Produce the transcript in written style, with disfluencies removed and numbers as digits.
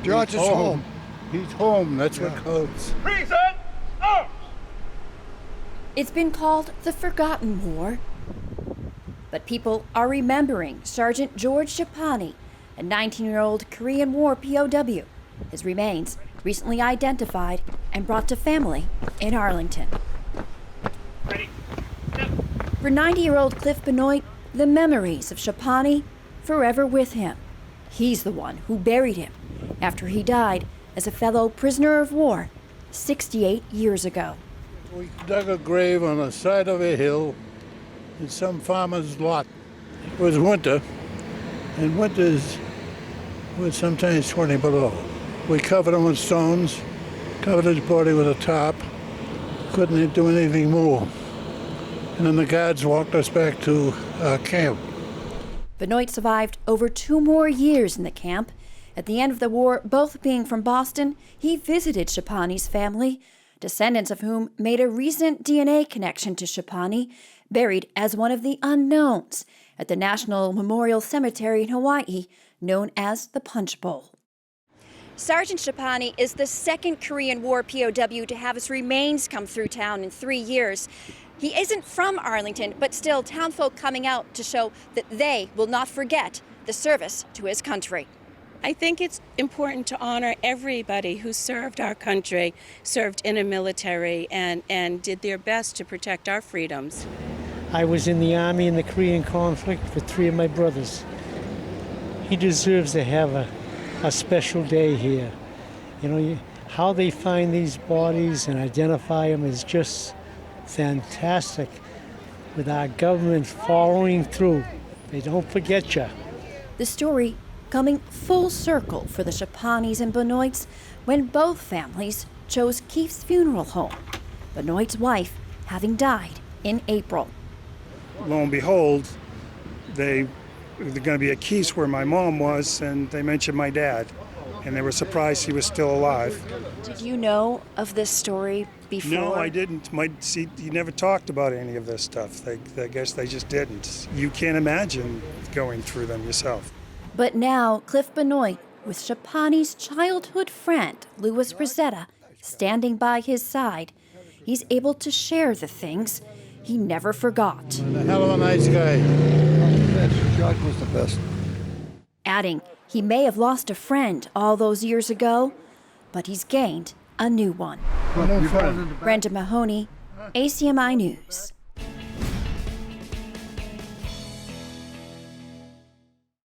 George is home. He's home, that's what counts. Treason! Arms! It's been called the Forgotten War, but people are remembering Sergeant George Chapani, a 19-year-old Korean War POW. His remains recently identified and brought to family in Arlington. Ready? Step. For 90-year-old Cliff Benoit, the memories of Chapani forever with him. He's the one who buried him after he died as a fellow prisoner of war 68 years ago. We dug a grave on the side of a hill in some farmer's lot. It was winter, and winters was sometimes 20 below. We covered him with stones, covered his body with a tarp, couldn't do anything more. And then the guards walked us back to our camp. Benoit survived over 2 more years in the camp. At the end of the war, both being from Boston, he visited Chapani's family, descendants of whom made a recent DNA connection to Chapani, buried as one of the unknowns at the National Memorial Cemetery in Hawaii, known as the Punch Bowl. Sergeant Chapani is the second Korean War POW to have his remains come through town in 3 years. He isn't from Arlington, but still townfolk coming out to show that they will not forget the service to his country. I think it's important to honor everybody who served our country, served in a military, and did their best to protect our freedoms. I was in the Army in the Korean conflict with 3 of my brothers. He deserves to have a special day here. You know, how they find these bodies and identify them is just fantastic. With our government following through, they don't forget you. The story coming full circle for the Chapanis and Benoits when both families chose Keith's funeral home, Benoit's wife having died in April. Lo and behold, they're going to be at Keith's where my mom was, and they mentioned my dad, and they were surprised he was still alive. Did you know of this story before? No, I didn't. He never talked about any of this stuff. I guess they just didn't. You can't imagine going through them yourself. But now, Cliff Benoit, with Chapani's childhood friend, Louis Rosetta, standing by his side, he's able to share the things he never forgot. And a hell of a nice guy. George was the best. Adding, he may have lost a friend all those years ago, but he's gained a new one. Brenda Mahoney, ACMi News.